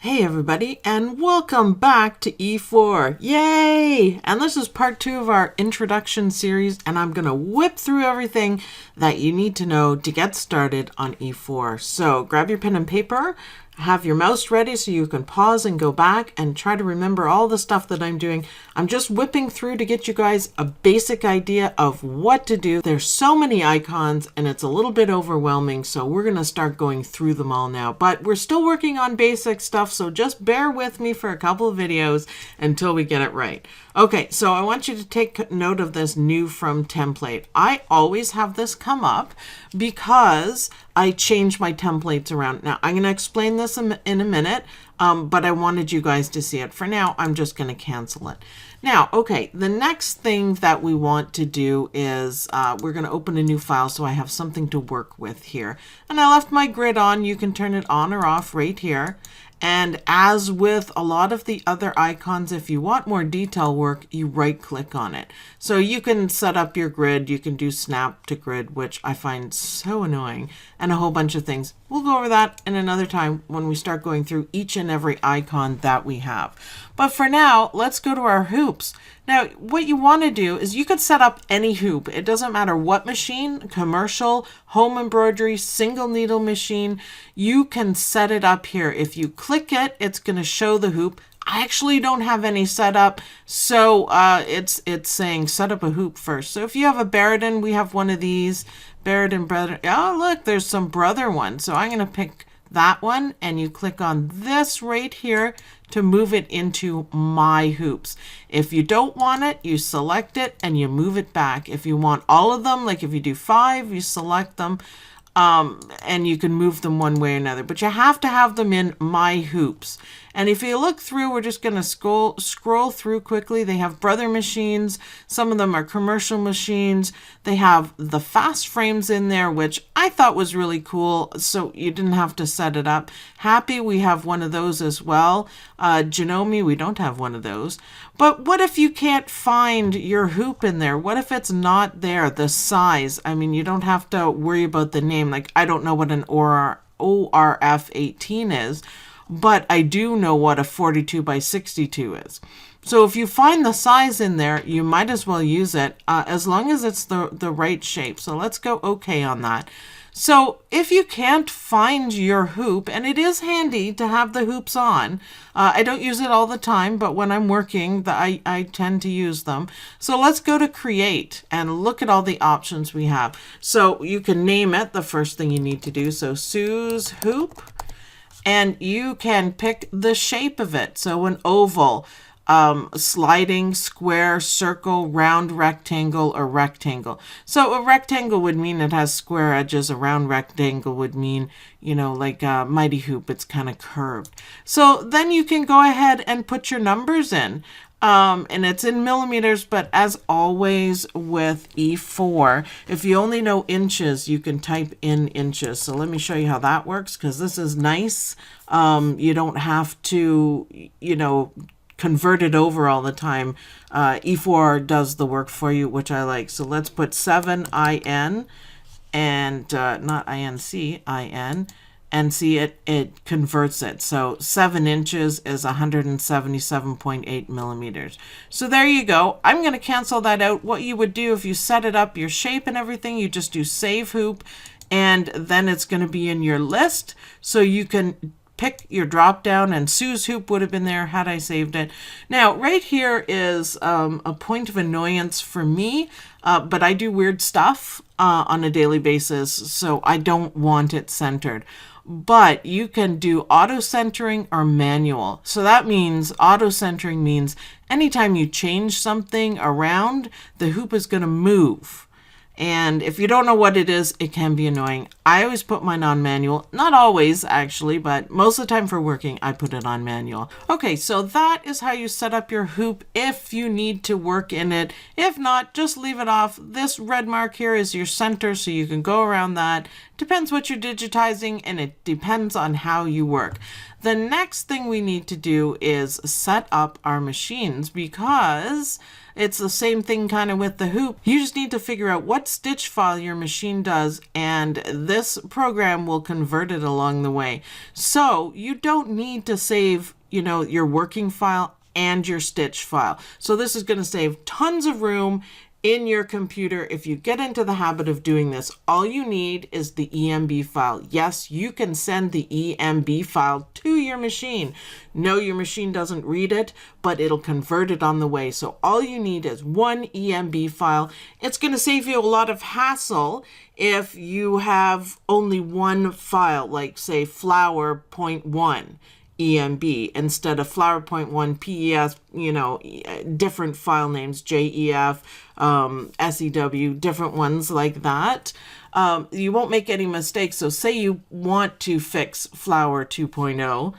Hey everybody, and welcome back to E4. Yay! And this is part 2 of our introduction series, and I'm going to whip through everything that you need to know to get started on E4. So grab your pen and paper, have your mouse ready so you can pause and go back and try to remember all the stuff that I'm doing. I'm just whipping through to get you guys a basic idea of what to do. There's so many icons and it's a little bit overwhelming, so we're going to start going through them all now. But we're still working on basic stuff, so just bear with me for a couple of videos until we get it right. Okay, so I want you to take note of this new from template. I always have this come up because I change my templates around. Now, I'm going to explain this in a minute, but I wanted you guys to see it. For now, I'm just going to cancel it. Now, okay, the next thing that we want to do is we're going to open a new file so I have something to work with here. And I left my grid on. You can turn it on or off right here. And as with a lot of the other icons, if you want more detail work, you right click on it. So you can set up your grid, you can do snap to grid, which I find so annoying, and a whole bunch of things. We'll go over that in another time when we start going through each and every icon that we have. But for now, let's go to our hoops. Now, what you want to do is you could set up any hoop. It doesn't matter what machine, commercial, home embroidery, single needle machine, you can set it up here. If you click it, it's going to show the hoop. I actually don't have any set up, so it's saying set up a hoop first. So if you have a Embird, we have one of these, Embird Brother. Oh, look, there's some brother ones. So I'm going to pick that one, and you click on this right here to move it into my hoops. If you don't want it, you select it and you move it back. If you want all of them, like if you do 5, you select them, and you can move them one way or another, but you have to have them in my hoops. And if you look through, we're just going to scroll through quickly. They have brother machines. Some of them are commercial machines. They have the fast frames in there, which I thought was really cool, so you didn't have to set it up. Happy, we have one of those as well. Genome, we don't have one of those. But what if you can't find your hoop in there? What if it's not there, the size? I mean, you don't have to worry about the name. Like, I don't know what an ORF 18 is, but I do know what a 42 by 62 is. So if you find the size in there, you might as well use it as long as it's the right shape. So let's go OK on that. So if you can't find your hoop, and it is handy to have the hoops on, I don't use it all the time, but when I'm working, I tend to use them. So let's go to create and look at all the options we have. So you can name it, the first thing you need to do. So Sue's hoop. And you can pick the shape of it. So an oval, sliding, square, circle, round, rectangle, or rectangle. So a rectangle would mean it has square edges. A round rectangle would mean, you know, like a mighty hoop, it's kind of curved. So then you can go ahead and put your numbers in. And it's in millimeters, but as always with E4, if you only know inches, you can type in inches. So let me show you how that works, because this is nice. You don't have to, you know, convert it over all the time. E4 does the work for you, which I like. So let's put 7 IN and not INC, IN. And see, it converts it. So 7 inches is 177.8 millimeters. So there you go. I'm going to cancel that out. What you would do if you set it up, your shape and everything, you just do save hoop, and then it's going to be in your list. So you can pick your drop down, and Sue's hoop would have been there had I saved it. Now, right here is a point of annoyance for me, but I do weird stuff on a daily basis, so I don't want it centered. But you can do auto centering or manual. So that means auto centering means anytime you change something around, the hoop is going to move. And if you don't know what it is, it can be annoying. I always put mine on manual. Not always, actually, but most of the time for working, I put it on manual. Okay, so that is how you set up your hoop if you need to work in it. If not, just leave it off. This red mark here is your center, so you can go around that. Depends what you're digitizing, and it depends on how you work. The next thing we need to do is set up our machines, because It's the same thing kind of with the hoop. You just need to figure out what stitch file your machine does, and this program will convert it along the way. So you don't need to save, your working file and your stitch file. So this is going to save tons of room in your computer. If you get into the habit of doing this, all you need is the Emb file. Yes, you can send the Emb file to your machine. No, your machine doesn't read it, but it'll convert it on the way. So all you need is one Emb file. It's going to save you a lot of hassle if you have only one file, like say flower.1. Emb instead of flower.1 PES, different file names, JEF, SEW, different ones like that. You won't make any mistakes. So say you want to fix flower 2.0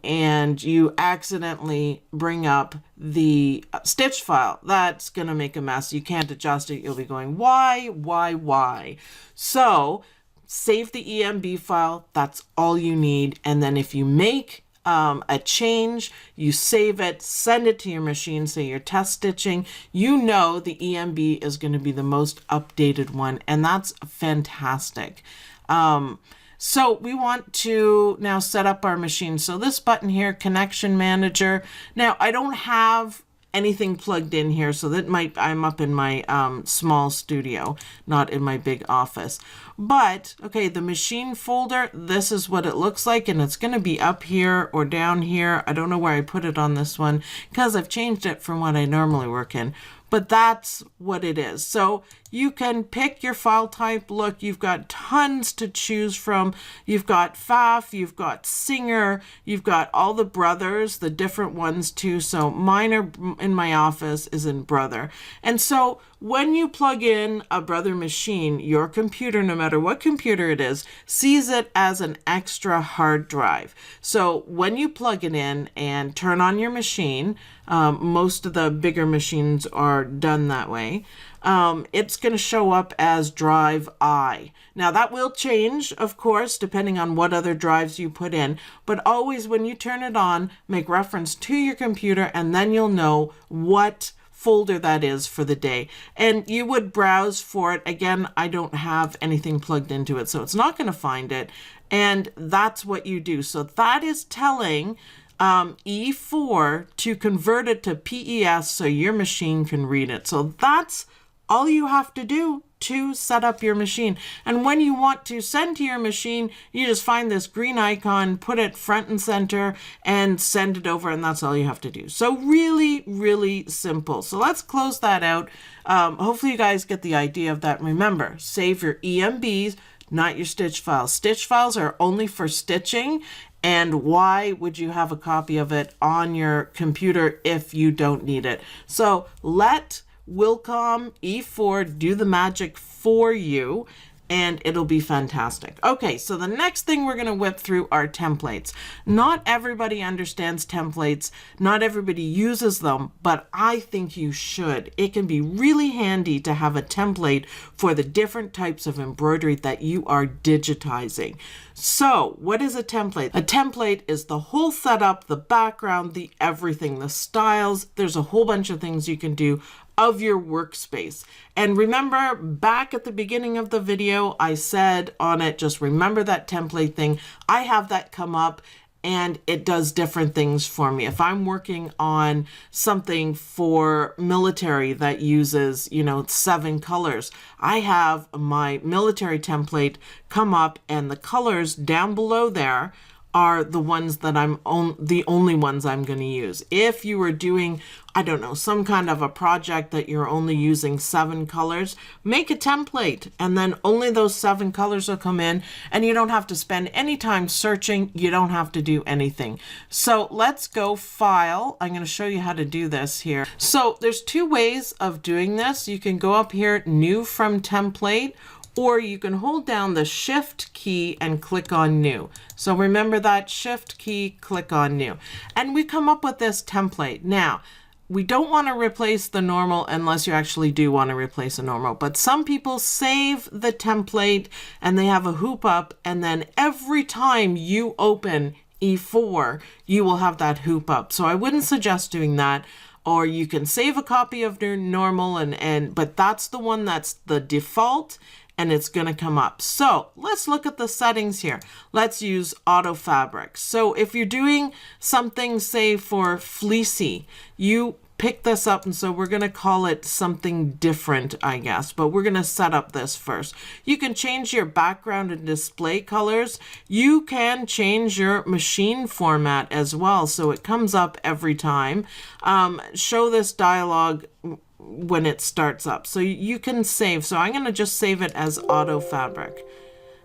and you accidentally bring up the stitch file. That's going to make a mess. You can't adjust it. You'll be going, why? So save the Emb file. That's all you need. And then if you make a change, you save it, send it to your machine, say you're test stitching, the Emb is going to be the most updated one. And that's fantastic. So we want to now set up our machine. So this button here, Connection Manager. Now I don't have anything plugged in here, so I'm up in my small studio, not in my big office. But okay, the machine folder, this is what it looks like, and it's going to be up here or down here. I don't know where I put it on this one because I've changed it from what I normally work in. But that's what it is. So you can pick your file type. Look, you've got tons to choose from. You've got FAF, you've got Singer, you've got all the brothers, the different ones too. So mine are in my office is in Brother. And so when you plug in a Brother machine, your computer, no matter what computer it is, sees it as an extra hard drive. So when you plug it in and turn on your machine, most of the bigger machines are done that way. It's going to show up as drive I. Now that will change, of course, depending on what other drives you put in, but always when you turn it on, make reference to your computer, and then you'll know what folder that is for the day. And you would browse for it. Again, I don't have anything plugged into it, so it's not going to find it. And that's what you do. So that is telling E4 to convert it to PES so your machine can read it. So that's all you have to do to set up your machine. And when you want to send to your machine, you just find this green icon, put it front and center, and send it over, and that's all you have to do. So really, really simple. So let's close that out. Hopefully you guys get the idea of that. Remember, save your EMBs, not your stitch files. Stitch files are only for stitching. And why would you have a copy of it on your computer if you don't need it? So let Wilcom E4 do the magic for you, and it'll be fantastic. Okay, so the next thing we're going to whip through are templates. Not everybody understands templates. Not everybody uses them, but I think you should. It can be really handy to have a template for the different types of embroidery that you are digitizing. So what is a template? A template is the whole setup, the background, the everything, the styles. There's a whole bunch of things you can do of your workspace. And remember, back at the beginning of the video, I said on it, just remember that template thing. I have that come up and it does different things for me. If I'm working on something for military that uses, 7 colors, I have my military template come up, and the colors down below there are the ones that the only ones I'm going to use. If you were doing, I don't know, some kind of a project that you're only using 7 colors, make a template, and then only those 7 colors will come in, and you don't have to spend any time searching. You don't have to do anything. So let's go File. I'm going to show you how to do this here. So there's 2 ways of doing this. You can go up here, New from Template, or you can hold down the Shift key and click on New. So remember that Shift key, click on New. And we come up with this template. Now, we don't want to replace the normal unless you actually do want to replace a normal. But some people save the template and they have a hoop up, and then every time you open E4, you will have that hoop up. So I wouldn't suggest doing that. or you can save a copy of your normal, but that's the one that's the default, and it's going to come up. So let's look at the settings here. Let's use auto fabric. So if you're doing something, say for fleecy, you pick this up, and so we're going to call it something different, I guess, but we're going to set up this first. You can change your background and display colors. You can change your machine format as well, so it comes up every time. Show this dialog when it starts up, so you can save. So I'm going to just save it as auto fabric.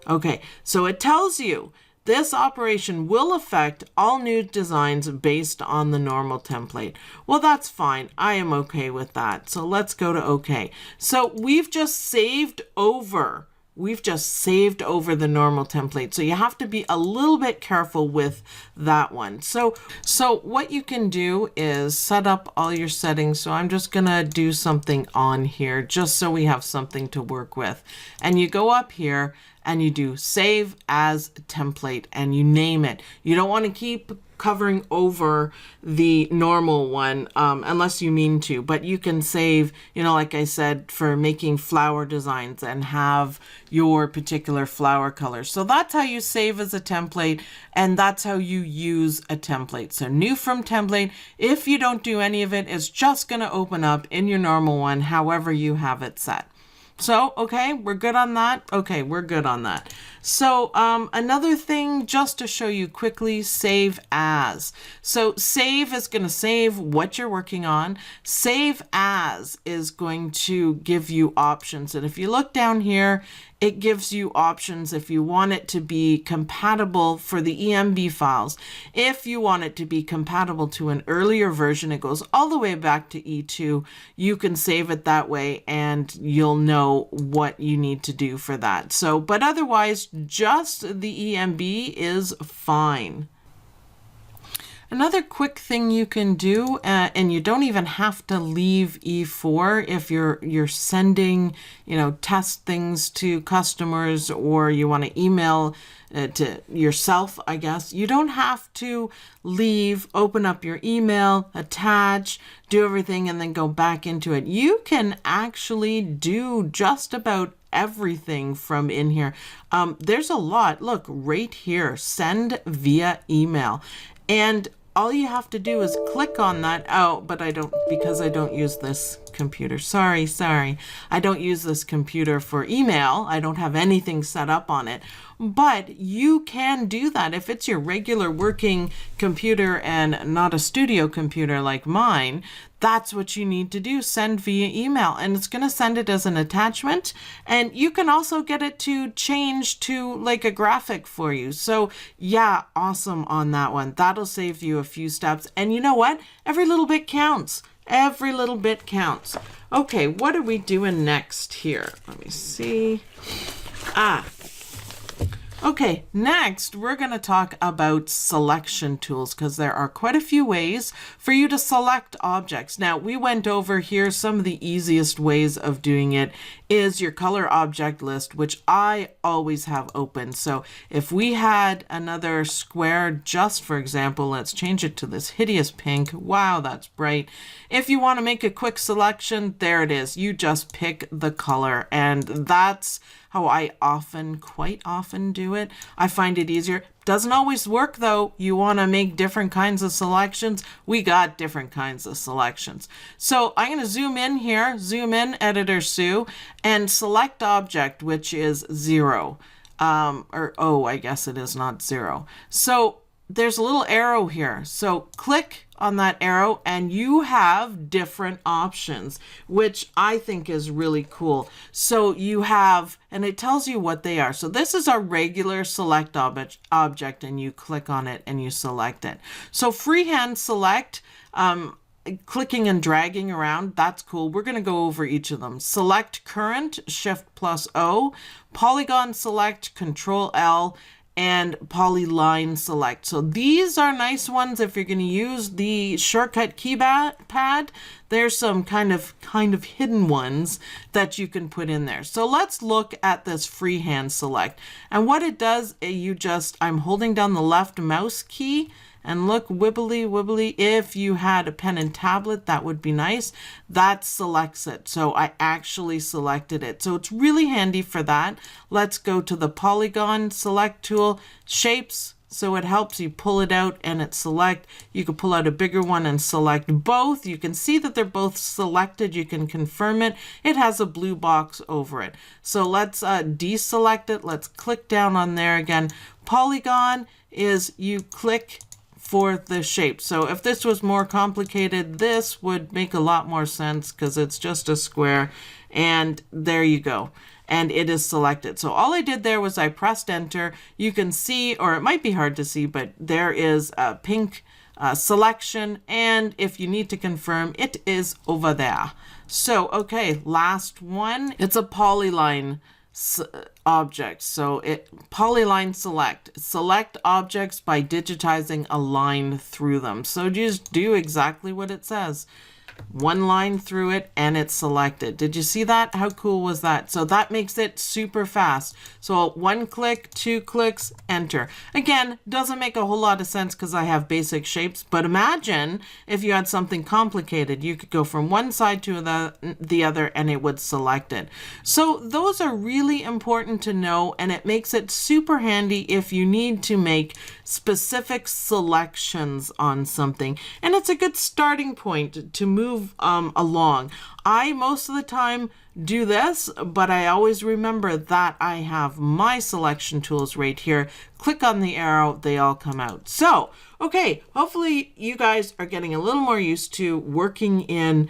Okay, so it tells you this operation will affect all new designs based on the normal template. Well, that's fine. I am okay with that. So let's go to OK. So we've just saved over the normal template. So you have to be a little bit careful with that one. So what you can do is set up all your settings. So I'm just going to do something on here just so we have something to work with. And you go up here and you do save as template and you name it. You don't want to keep covering over the normal one unless you mean to, but you can save, like I said, for making flower designs and have your particular flower color. So that's how you save as a template, and that's how you use a template. So new from template, if you don't do any of it, it's just going to open up in your normal one, however you have it set. So, okay, we're good on that. Okay, we're good on that. So another thing, just to show you quickly, save as. So save is going to save what you're working on. Save as is going to give you options. And if you look down here, it gives you options if you want it to be compatible for the Emb files. If you want it to be compatible to an earlier version, it goes all the way back to E2. You can save it that way and you'll know what you need to do for that. So, but otherwise, just the Emb is fine. Another quick thing you can do, and you don't even have to leave E4 if you're sending, test things to customers, or you want to email to yourself, I guess. You don't have to leave, open up your email, attach, do everything, and then go back into it. You can actually do just about everything from in here. There's a lot. Look right here, send via email. And all you have to do is click on that. Oh, but I don't, because I don't use this computer. Sorry. I don't use this computer for email. I don't have anything set up on it. But you can do that if it's your regular working computer and not a studio computer like mine. That's what you need to do. Send via email, and it's going to send it as an attachment. And you can also get it to change to like a graphic for you. So yeah, awesome on that one. That'll save you a few steps. And you know what? Every little bit counts. Every little bit counts. Okay, what are we doing next here? Let me see. Okay, next we're going to talk about selection tools, because there are quite a few ways for you to select objects. Now, we went over here some of the easiest ways of doing it is your color object list, which I always have open. So if we had another square, just for example, let's change it to this hideous pink. Wow, that's bright. If you want to make a quick selection, there it is. You just pick the color, and that's how I quite often do it. I find it easier. Doesn't always work though. You want to make different kinds of selections. We got different kinds of selections. So I'm going to zoom in here, zoom in, Editor Sue, and select object, which is 0. I guess it is not 0. So there's a little arrow here. So click on that arrow and you have different options, which I think is really cool. So you have, and it tells you what they are. So this is our regular select object, and you click on it and you select it. So freehand select, clicking and dragging around, that's cool. We're going to go over each of them. Select current, Shift+O, Polygon select, Control-L, and Polyline select. So these are nice ones if you're going to use the shortcut keypad. There's some kind of hidden ones that you can put in there. So let's look at this freehand select. And what it does, I'm holding down the left mouse key and look, wibbly wibbly. If you had a pen and tablet, that would be nice. That selects it. So I actually selected it. So it's really handy for that. Let's go to the Polygon select tool, shapes. So it helps you pull it out and it select. You can pull out a bigger one and select both. You can see that they're both selected. You can confirm it. It has a blue box over it. So let's deselect it. Let's click down on there again. Polygon is you click for the shape. So if this was more complicated, this would make a lot more sense because it's just a square. And there you go. And it is selected. So all I did there was I pressed enter. You can see, or it might be hard to see, but there is a pink selection. And if you need to confirm, it is over there. So, okay, last one. It's a polyline object. So polyline select objects by digitizing a line through them. So just do exactly what it says. One line through it and it's selected. Did you see that? How cool was that? So that makes it super fast. So 1 click, 2 clicks, enter. Again, doesn't make a whole lot of sense because I have basic shapes, but imagine if you had something complicated. You could go from one side to the other and it would select it. So those are really important to know, and it makes it super handy if you need to make specific selections on something. And it's a good starting point to move along. I most of the time do this, but I always remember that I have my selection tools right here. Click on the arrow, they all come out. So, okay, hopefully you guys are getting a little more used to working in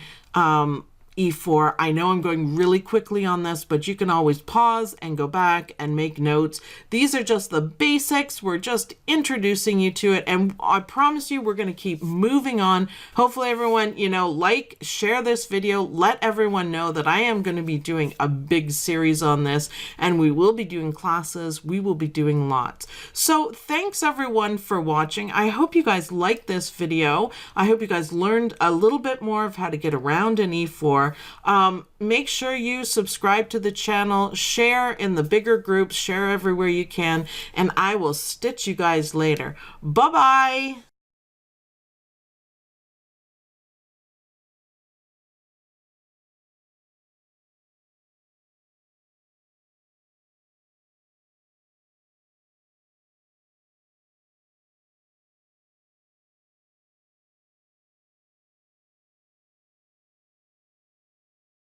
E4. I know I'm going really quickly on this, but you can always pause and go back and make notes. These are just the basics. We're just introducing you to it, and I promise you we're going to keep moving on. Hopefully everyone, like, share this video, let everyone know that I am going to be doing a big series on this, and we will be doing classes. We will be doing lots. So thanks everyone for watching. I hope you guys liked this video. I hope you guys learned a little bit more of how to get around in E4. Make sure you subscribe to the channel, share in the bigger groups, share everywhere you can, and I will stitch you guys later. Bye-bye.